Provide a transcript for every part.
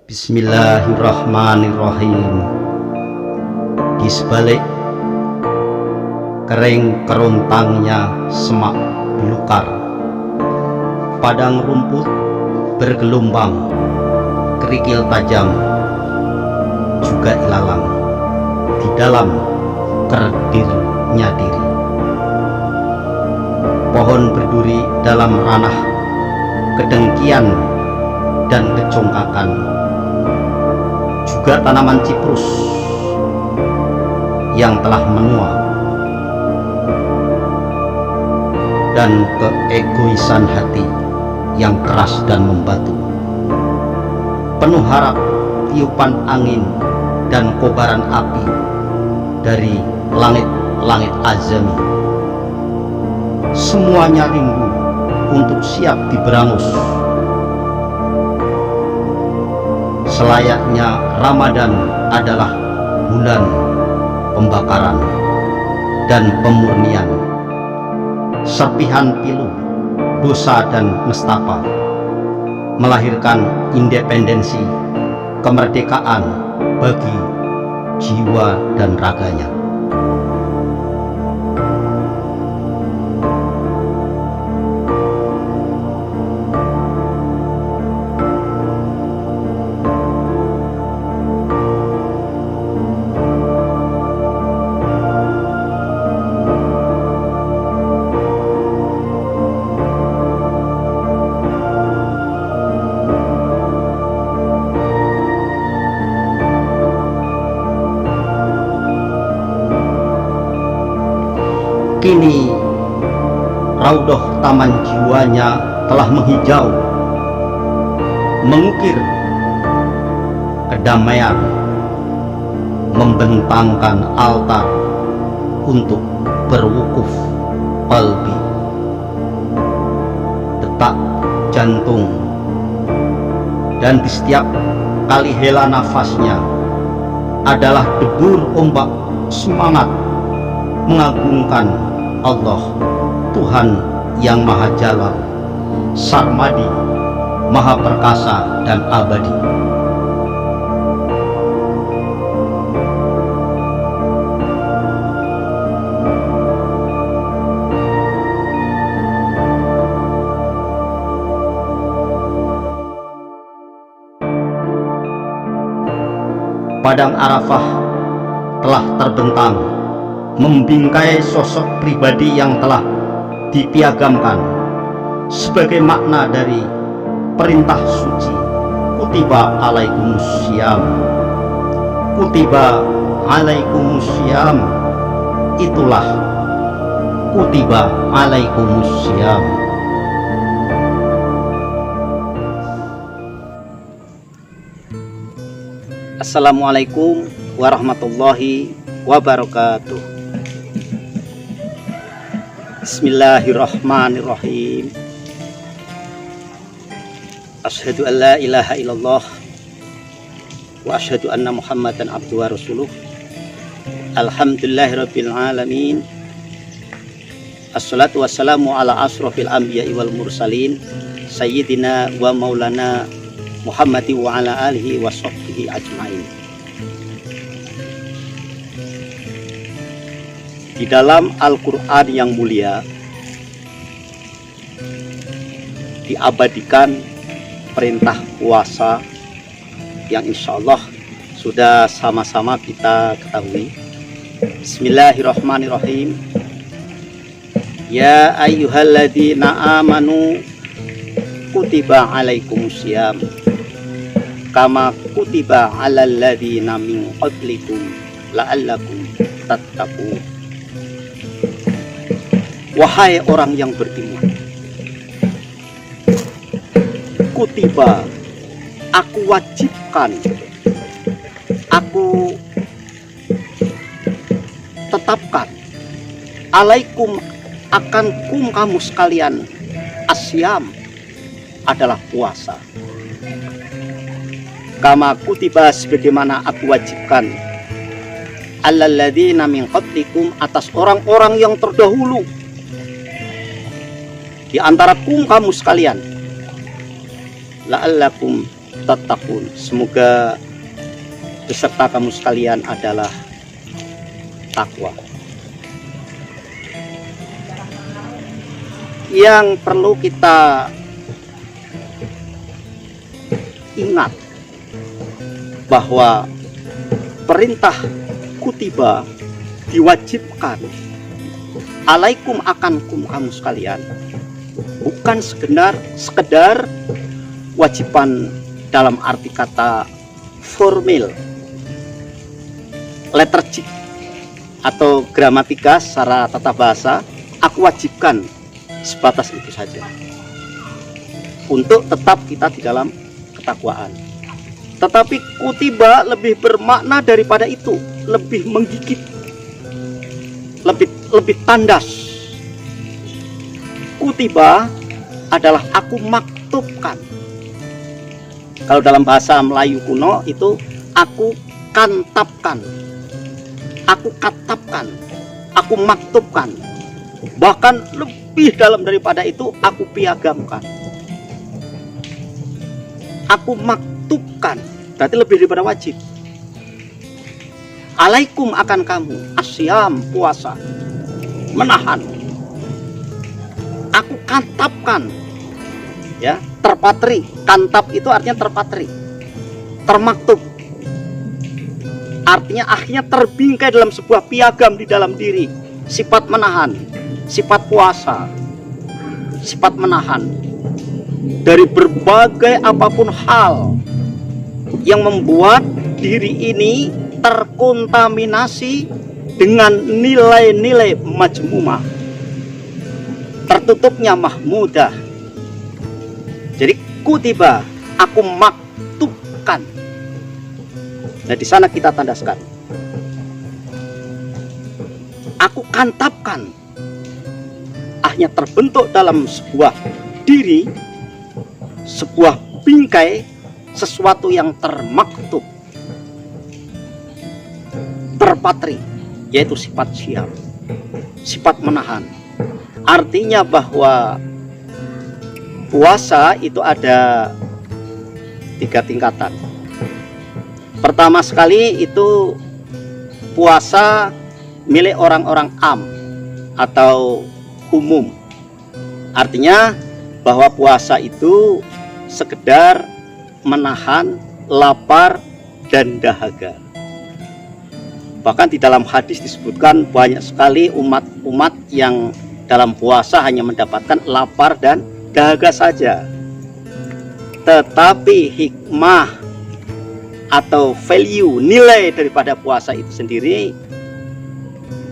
Bismillahirrahmanirrahim. Di sebalik kering kerontangnya semak belukar, padang rumput bergelombang, kerikil tajam juga ilalang di dalam kerdirnya diri. Pohon berduri dalam ranah kedengkian dan kecongkakan, juga tanaman ciprus yang telah menua, dan keegoisan hati yang keras dan membatu, penuh harap tiupan angin dan kobaran api dari langit-langit azami. Semuanya rindu untuk siap diberangus. Selayaknya Ramadan adalah bulan pembakaran dan pemurnian, serpihan pilu dosa dan nestapa, melahirkan independensi, kemerdekaan bagi jiwa dan raganya. Kini raudhah taman jiwanya telah menghijau, mengukir kedamaian, membentangkan altar untuk berwukuf qalbi. Detak jantung dan di setiap kali hela nafasnya adalah debur ombak semangat mengagungkan Allah, Tuhan yang Maha Jalal, Sarmadi, Maha Perkasa dan Abadi. Padang Arafah telah terbentang, membingkai sosok pribadi yang telah dipiagamkan sebagai makna dari perintah suci kutiba alaikumussyam. Kutiba alaikumussyam, itulah kutiba alaikumussyam. Assalamualaikum warahmatullahi wabarakatuh. Bismillahirrahmanirrahim. Asyhadu an la ilaha illallah wa asyhadu anna Muhammadan abduhu wa rasuluh. Alhamdulillahirabbil alamin. Assalatu wassalamu ala asrofil anbiya'i wal mursalin, sayyidina wa maulana Muhammadi wa ala alihi wa sahbihi ajmain. Di dalam Al-Quran yang mulia diabadikan perintah puasa yang insya Allah sudah sama-sama kita ketahui. Bismillahirrahmanirrahim. Ya ayyuhalladzina amanu kutiba alaikumussyam kama kutiba alal ladzina min qablikum la'allakum tattaqun. Wahai orang yang beriman, kutiba, aku wajibkan, aku tetapkan, alaikum, akan kamu sekalian, asyam adalah puasa. Kama kutiba, sebagaimana aku wajibkan, alal ladzina min qablikum, atas orang-orang yang terdahulu di antara kamu sekalian, la'allakum tattaqun. Semoga beserta kamu sekalian adalah takwa. Yang perlu kita ingat bahwa perintah kutiba diwajibkan alaikum akankum kamu sekalian bukan sekedar wajiban dalam arti kata formal, liturgik atau gramatika secara tata bahasa. Aku wajibkan sebatas itu saja untuk tetap kita di dalam ketakwaan. Tetapi kutiba lebih bermakna daripada itu, lebih menggigit, lebih tandas. Kutiba adalah aku maktubkan. Kalau dalam bahasa Melayu kuno itu aku kantapkan, aku katapkan, aku maktubkan. Bahkan lebih dalam daripada itu, aku piagamkan, aku maktubkan. Berarti lebih daripada wajib. Alaikum akan kamu asyam, puasa, menahan. Aku kantapkan, ya, terpatri. Kantap itu artinya terpatri, termaktub. Artinya akhirnya terbingkai dalam sebuah piagam di dalam diri. Sifat menahan, sifat puasa, sifat menahan dari berbagai apapun hal yang membuat diri ini terkontaminasi dengan nilai-nilai majmumah, tertutupnya mahmudah. Jadi kutiba, aku maktubkan. Nah, di sana kita tandaskan. Aku kantapkan. Akhirnya terbentuk dalam sebuah diri, sebuah bingkai, sesuatu yang termaktub, terpatri, yaitu sifat syam, sifat menahan. Artinya bahwa puasa itu ada 3 tingkatan. Pertama sekali itu puasa milik orang-orang am atau umum. Artinya bahwa puasa itu sekedar menahan lapar dan dahaga. Bahkan di dalam hadis disebutkan banyak sekali umat-umat yang dalam puasa hanya mendapatkan lapar dan dahaga saja. Tetapi hikmah atau value, nilai daripada puasa itu sendiri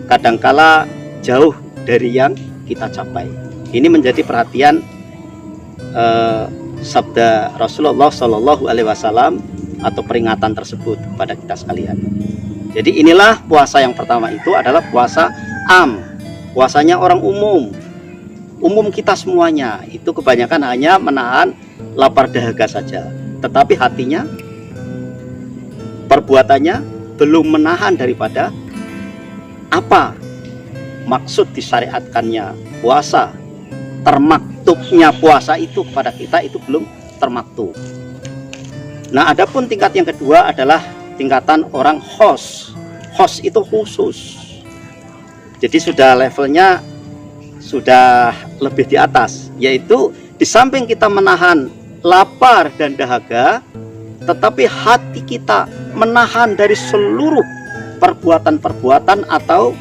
kadangkala jauh dari yang kita capai. Ini menjadi perhatian sabda Rasulullah Shallallahu Alaihi Wasallam atau peringatan tersebut kepada kita sekalian. Jadi inilah puasa yang pertama, itu adalah puasa am, puasanya orang umum kita semuanya. Itu kebanyakan hanya menahan lapar dahaga saja, tetapi hatinya, perbuatannya belum menahan daripada apa maksud disyariatkannya puasa. Termaktubnya puasa itu kepada kita itu belum termaktub. Nah, adapun tingkat yang kedua adalah tingkatan orang khos. Khos itu khusus. Jadi sudah levelnya sudah lebih di atas, yaitu di samping kita menahan lapar dan dahaga, tetapi hati kita menahan dari seluruh perbuatan-perbuatan atau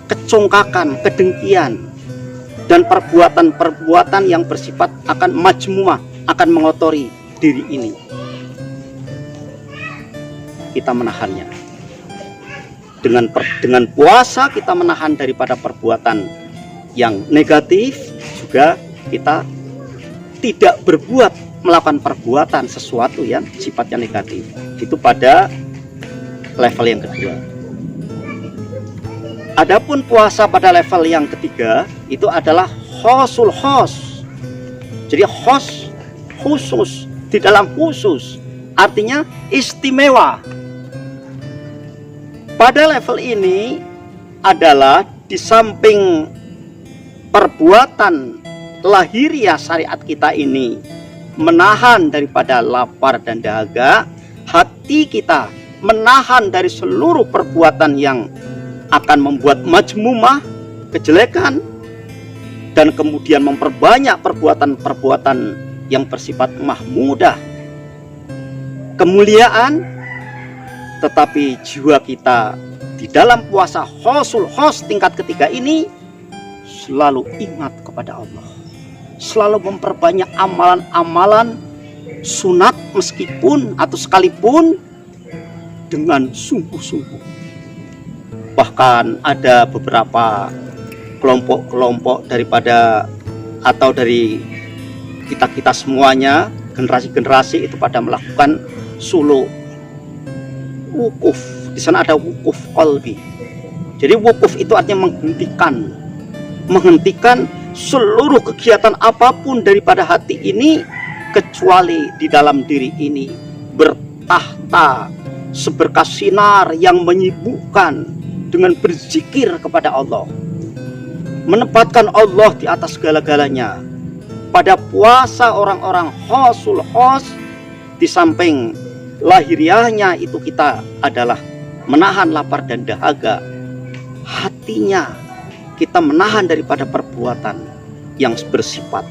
kecongkakan, kedengkian, dan perbuatan-perbuatan yang bersifat akan majmuah, akan mengotori diri ini. Kita menahannya. Dengan puasa kita menahan daripada perbuatan yang negatif, juga kita tidak melakukan perbuatan sesuatu yang sifatnya negatif. Itu pada level yang kedua. Adapun puasa pada level yang ketiga itu adalah khosul khos. Jadi khos, khusus, di dalam khusus, artinya istimewa. Pada level ini adalah di samping perbuatan lahiriah syariat kita ini menahan daripada lapar dan dahaga, hati kita menahan dari seluruh perbuatan yang akan membuat majmumah, kejelekan, dan kemudian memperbanyak perbuatan-perbuatan yang bersifat mahmudah, kemuliaan. Tetapi jiwa kita di dalam puasa khosul khos tingkat ketiga ini selalu ingat kepada Allah, selalu memperbanyak amalan-amalan sunat meskipun atau sekalipun dengan sungguh-sungguh. Bahkan ada beberapa kelompok-kelompok daripada atau dari kita semuanya, generasi-generasi itu pada melakukan suluk wukuf. Di sana ada wukuf qalbi. Jadi wukuf itu artinya menghentikan seluruh kegiatan apapun daripada hati ini, kecuali di dalam diri ini bertahta seberkas sinar yang menyibukkan dengan berzikir kepada Allah, menempatkan Allah di atas segala-galanya. Pada puasa orang-orang khosul khos, di samping lahiriahnya itu kita adalah menahan lapar dan dahaga, hatinya kita menahan daripada perbuatan yang bersifat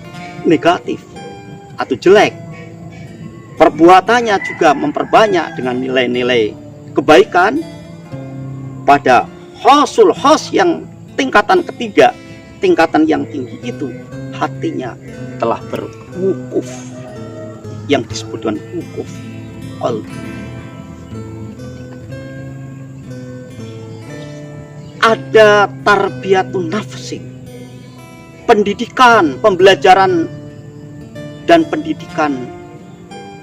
negatif atau jelek. Perbuatannya juga memperbanyak dengan nilai-nilai kebaikan. Pada khosul khos yang tingkatan ketiga, tingkatan yang tinggi itu, hatinya telah berwukuf, yang disebut dengan wukuf qalbi. Ada tarbiyatun nafsi, pendidikan, pembelajaran dan pendidikan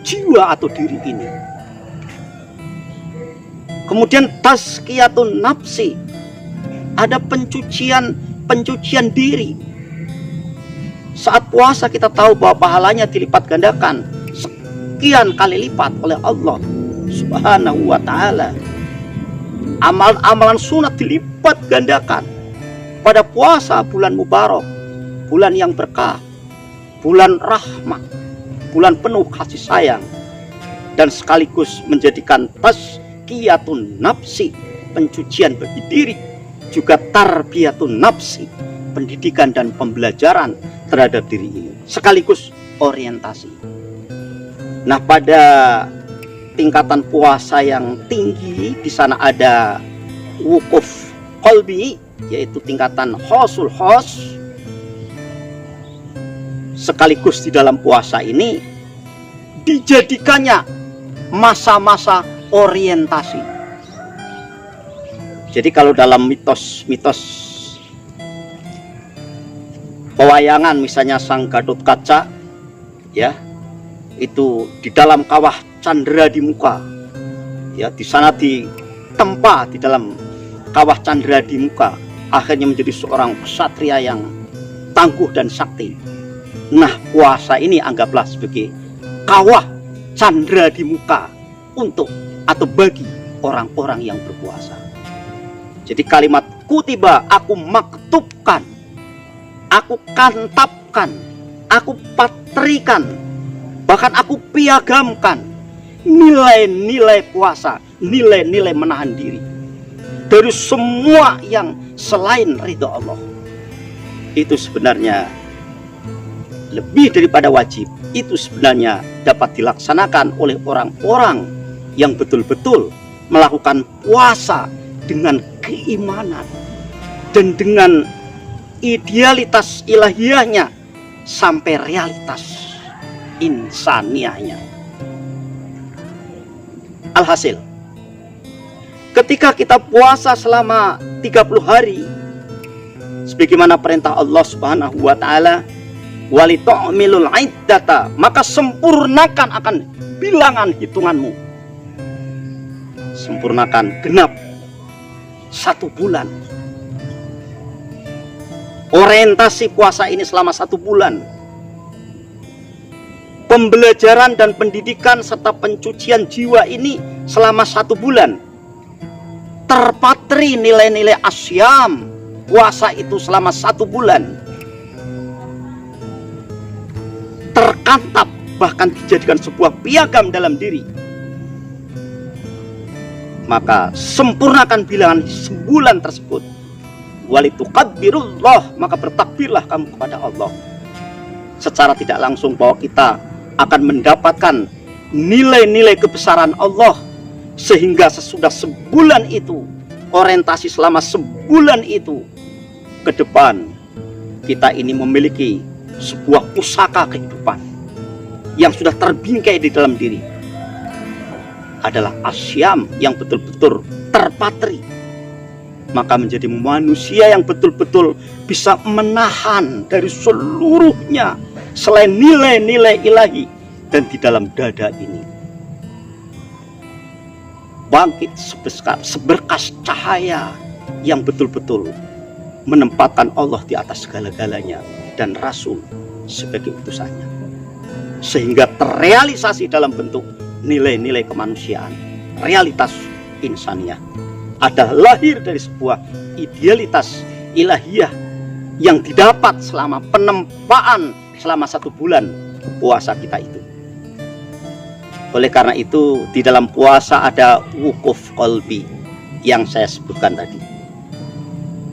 jiwa atau diri ini. Kemudian tazkiyatun nafsi, ada pencucian diri. Saat puasa kita tahu bahwa pahalanya dilipat gandakan sekian kali lipat oleh Allah Subhanahu wa ta'ala. Amalan-amalan sunat dilipat gandakan pada puasa bulan mubarak, bulan yang berkah, bulan rahmat, bulan penuh kasih sayang, dan sekaligus menjadikan tazkiyatun nafsi, pencucian bagi diri, juga tarbiyatun nafsi, pendidikan dan pembelajaran terhadap diri ini, sekaligus orientasi. Nah, pada tingkatan puasa yang tinggi, di sana ada wukuf qalbi, yaitu tingkatan khosul khos. Sekaligus di dalam puasa ini dijadikannya masa-masa orientasi. Jadi kalau dalam mitos-mitos pewayangan, misalnya Sang Gatot Kaca, ya, itu di dalam kawah Candra di muka, ya, di sana ditempa di dalam kawah Candra di muka, akhirnya menjadi seorang ksatria yang tangguh dan sakti. Nah, puasa ini anggaplah sebagai kawah Candra di muka untuk atau bagi orang-orang yang berpuasa. Jadi kalimat kutiba, aku maktubkan, aku kantapkan, aku patrikan, bahkan aku piagamkan nilai-nilai puasa, nilai-nilai menahan diri dari semua yang selain ridho Allah. Itu sebenarnya lebih daripada wajib. Itu sebenarnya dapat dilaksanakan oleh orang-orang yang betul-betul melakukan puasa dengan keimanan dan dengan idealitas ilahiyahnya sampai realitas insaniahnya. Alhasil, ketika kita puasa selama 30 hari sebagaimana perintah Allah Subhanahu wa ta'ala, walitu'milul iddata, maka sempurnakan akan bilangan hitunganmu, sempurnakan genap 1 bulan. Orientasi puasa ini selama 1 bulan, pembelajaran dan pendidikan serta pencucian jiwa ini selama 1 bulan, terpatri nilai-nilai asyam puasa itu selama 1 bulan, terkantap bahkan dijadikan sebuah piagam dalam diri, maka sempurnakan bilangan sebulan tersebut. Walitukabbirullah, maka bertakbirlah kamu kepada Allah. Secara tidak langsung bahwa kita akan mendapatkan nilai-nilai kebesaran Allah, sehingga sesudah sebulan itu, orientasi selama sebulan itu ke depan, kita ini memiliki sebuah pusaka kehidupan yang sudah terbingkai di dalam diri, adalah asyam yang betul-betul terpatri. Maka menjadi manusia yang betul-betul bisa menahan dari seluruhnya selain nilai-nilai ilahi. Dan di dalam dada ini bangkit seberkas cahaya yang betul-betul menempatkan Allah di atas segala-galanya dan Rasul sebagai utusannya, sehingga terrealisasi dalam bentuk nilai-nilai kemanusiaan. Realitas insaniyah adalah lahir dari sebuah idealitas ilahiyah yang didapat selama penempaan selama 1 bulan puasa kita itu. Oleh karena itu, di dalam puasa ada wukuf qalbi yang saya sebutkan tadi.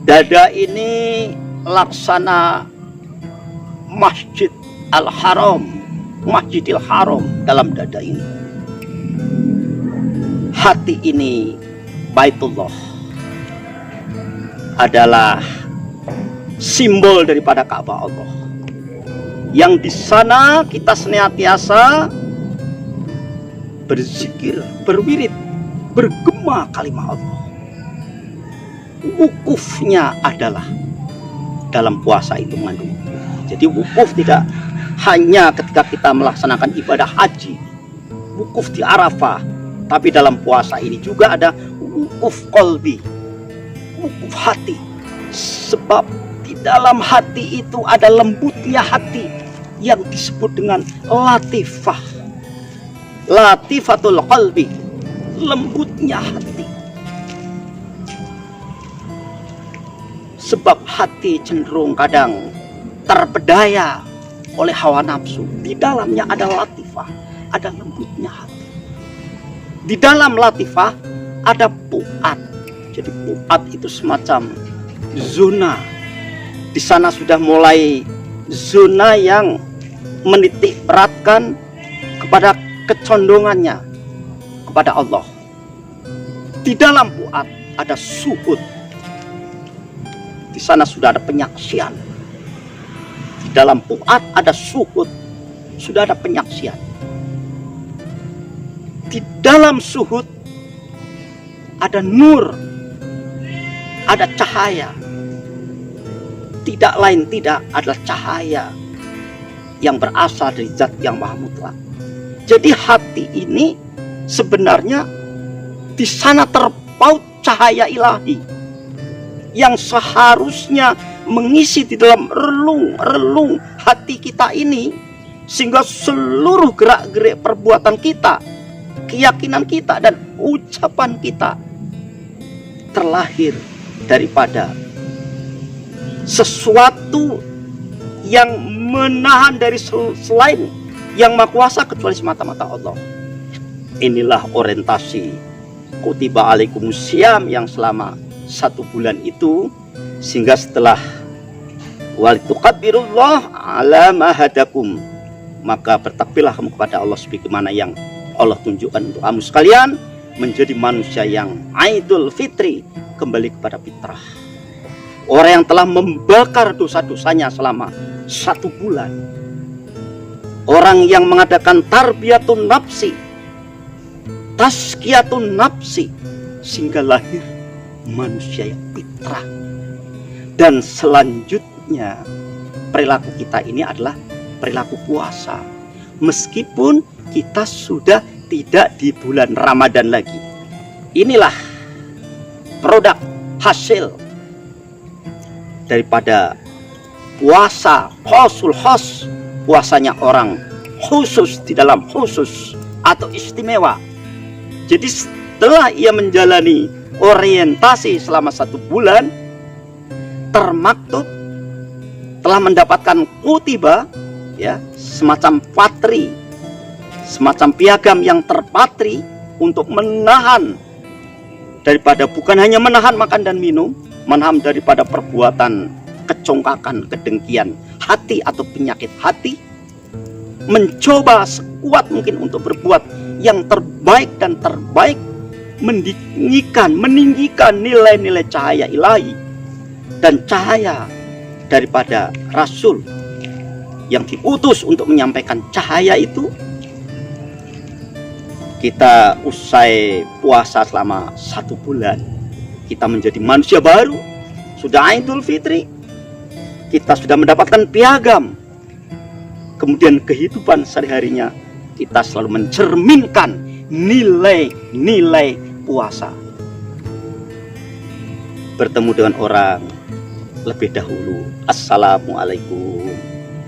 Dada ini laksana Masjid Al-Haram, Masjidil Haram dalam dada ini. Hati ini Baitullah adalah simbol daripada Ka'bah Allah, yang di sana kita senantiasa berzikir, berwirid, bergema kalimat Allah. Wukufnya adalah dalam puasa itu mengandung. Jadi wukuf tidak hanya ketika kita melaksanakan ibadah haji, wukuf di Arafah, tapi dalam puasa ini juga ada wukuf qalbi, wukuf hati. Sebab di dalam hati itu ada lembutnya hati yang disebut dengan latifah, latifatul qalbi, lembutnya hati. Sebab hati cenderung kadang terpedaya oleh hawa nafsu. Di dalamnya ada latifah, ada lembutnya hati. Di dalam latifah ada pu'at. Jadi pu'at itu semacam zona. Di sana sudah mulai zona yang menitik beratkan kepada kecondongannya kepada Allah. Di dalam pu'at ada suhud. Di sana sudah ada penyaksian. Di dalam pu'at ada suhud, sudah ada penyaksian. Di dalam suhud ada nur, ada cahaya. Tidak lain tidak adalah cahaya yang berasal dari zat yang maha mutlak. Jadi hati ini sebenarnya di sana terpaut cahaya ilahi yang seharusnya mengisi di dalam relung-relung hati kita ini, sehingga seluruh gerak-gerik perbuatan kita, keyakinan kita dan ucapan kita terlahir daripada sesuatu yang menahan dari selain yang maha kuasa kecuali semata-mata Allah. Inilah orientasi kutiba alaikumusiyam yang selama 1 bulan itu, sehingga setelah walitukabbirullah ala ma hadakum, maka bertakbirlah kamu kepada Allah sebagaimana yang Allah tunjukkan untuk kamu sekalian, menjadi manusia yang Aidul Fitri, kembali kepada fitrah. Orang yang telah membakar dosa-dosanya selama 1 bulan, orang yang mengadakan tarbiyatun nafsi, tazkiyatun nafsi, sehingga lahir manusia yang fitrah. Dan selanjutnya perilaku kita ini adalah perilaku puasa, meskipun kita sudah tidak di bulan Ramadan lagi. Inilah produk hasil daripada puasa khosul khos, puasanya orang khusus di dalam khusus atau istimewa. Jadi setelah ia menjalani orientasi selama 1 bulan, termaktub telah mendapatkan kutiba, ya, semacam patri semacam piagam yang terpatri untuk menahan daripada, bukan hanya menahan makan dan minum, menahan daripada perbuatan kecongkakan, kedengkian hati atau penyakit hati, mencoba sekuat mungkin untuk berbuat yang terbaik dan terbaik, meninggikan nilai-nilai cahaya ilahi dan cahaya daripada Rasul yang diutus untuk menyampaikan cahaya itu. Kita usai puasa selama 1 bulan, kita menjadi manusia baru, sudah Idul Fitri, kita sudah mendapatkan piagam. Kemudian kehidupan sehari-harinya kita selalu mencerminkan nilai-nilai puasa. Bertemu dengan orang, lebih dahulu assalamualaikum,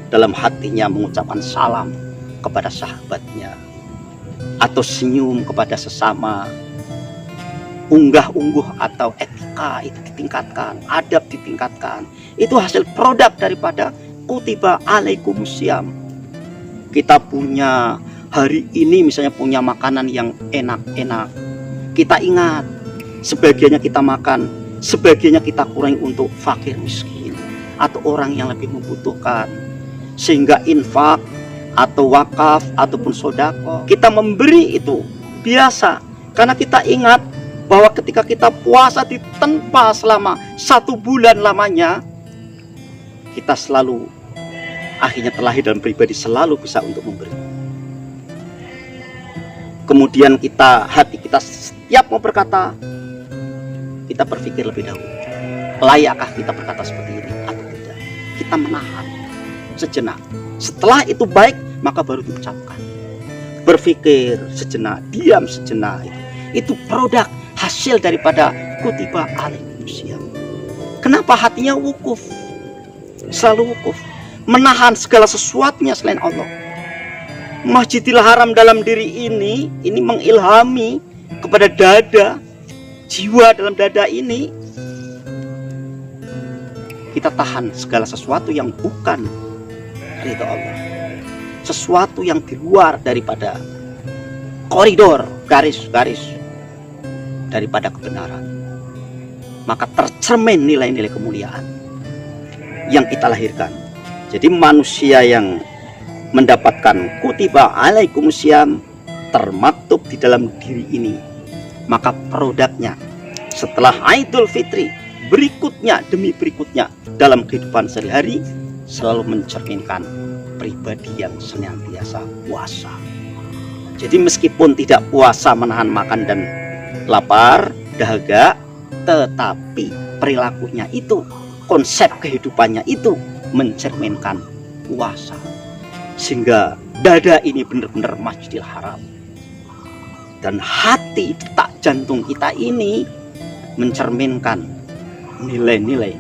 dalam hatinya mengucapkan salam kepada sahabatnya, atau senyum kepada sesama. Unggah-ungguh atau etika itu ditingkatkan, adab ditingkatkan. Itu hasil produk daripada kutiba alaikumusiyam. Kita punya hari ini misalnya punya makanan yang enak-enak, kita ingat sebagiannya kita makan, sebagiannya kita kurangi untuk fakir miskin atau orang yang lebih membutuhkan, sehingga infak atau wakaf ataupun sodako kita memberi itu biasa, karena kita ingat bahwa ketika kita puasa ditempa selama 1 bulan lamanya, kita selalu akhirnya terlahir dalam pribadi selalu bisa untuk memberi. Kemudian hati kita setiap mau berkata, kita berpikir lebih dahulu, layakkah kita berkata seperti ini atau tidak. Kita menahan sejenak, setelah itu baik maka baru diucapkan. Berpikir sejenak, diam sejenak, itu produk hasil daripada kutiba alaikumusiyam. Kenapa hatinya wukuf, selalu wukuf, menahan segala sesuatunya selain Allah. Masjidil Haram dalam diri ini mengilhami kepada dada, jiwa dalam dada ini. Kita tahan segala sesuatu yang bukan ridha Allah, sesuatu yang di luar daripada koridor, garis-garis daripada kebenaran. Maka tercermin nilai-nilai kemuliaan yang kita lahirkan. Jadi manusia yang mendapatkan kutiba alaikumusiyam termaktub di dalam diri ini, maka produknya setelah Idul Fitri berikutnya demi berikutnya dalam kehidupan sehari-hari selalu mencerminkan pribadi yang senantiasa puasa. Jadi meskipun tidak puasa menahan makan dan lapar, dahaga, tetapi perilakunya itu, konsep kehidupannya itu mencerminkan puasa. Sehingga dada ini benar-benar Masjidil Haram, dan hati detak jantung kita ini mencerminkan nilai-nilai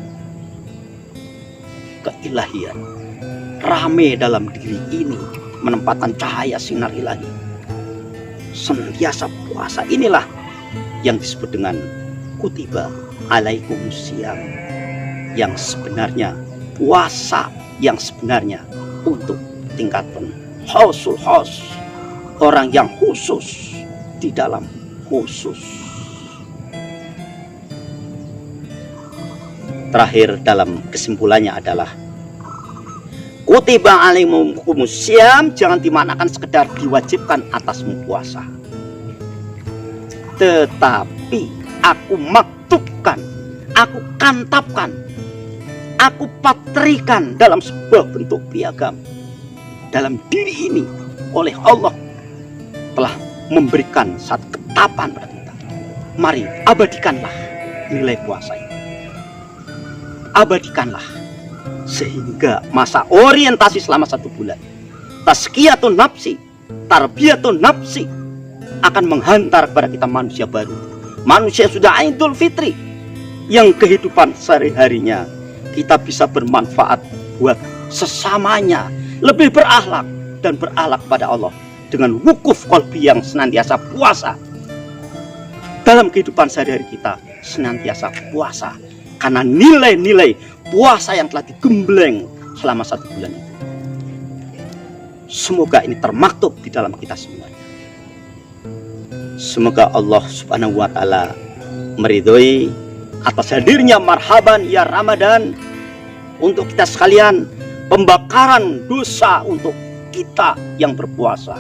keilahian. Rame dalam diri ini menempatkan cahaya sinar ilahi, senantiasa puasa. Inilah yang disebut dengan kutiba alaikumusiyam, yang sebenarnya puasa yang sebenarnya untuk tingkatan khusul khus, orang yang khusus di dalam khusus. Terakhir dalam kesimpulannya adalah kutiba alaikumusiyam jangan dimaknakan sekedar diwajibkan atasmu puasa, tetapi aku maktubkan, aku kantapkan, aku patrikan dalam sebuah bentuk piagam. Dalam diri ini oleh Allah telah memberikan satu ketapan pada kita. Mari abadikanlah nilai puasa ini. Abadikanlah sehingga masa orientasi selama 1 bulan, tazkiyatun nafsi, tarbiyatun nafsi, akan menghantar kepada kita manusia baru, manusia sudah Idul Fitri, yang kehidupan sehari-harinya kita bisa bermanfaat buat sesamanya, lebih berakhlak dan berakhlak pada Allah dengan wukuf qalbi yang senantiasa puasa. Dalam kehidupan sehari-hari kita senantiasa puasa, karena nilai-nilai puasa yang telah digembleng selama 1 bulan itu. Semoga ini termaktub di dalam kita semuanya. Semoga Allah Subhanahu wa Ta'ala meridhoi atas hadirnya marhaban ya Ramadan untuk kita sekalian, pembakaran dosa untuk kita yang berpuasa.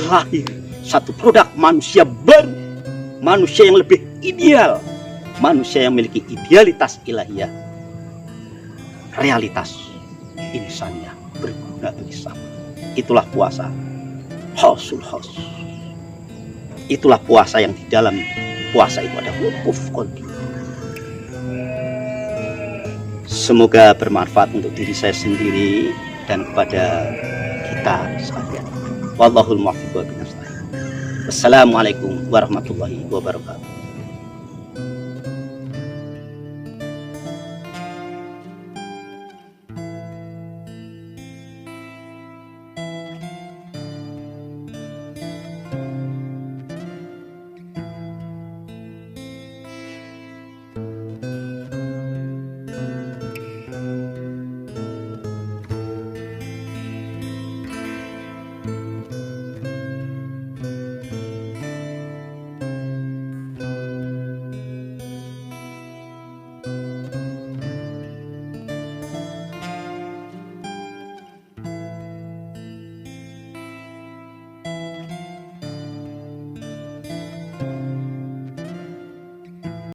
Lahir satu produk manusia baru, manusia yang lebih ideal, manusia yang memiliki idealitas ilahiyah, realitas insaniyah berguna bagi sama. Itulah puasa hausul haus. Itulah puasa yang di dalam puasa itu ada wukuf qalbi. Semoga bermanfaat untuk diri saya sendiri dan kepada kita sekalian. Wallahul muwaffiq. Wassalamualaikum warahmatullahi wabarakatuh.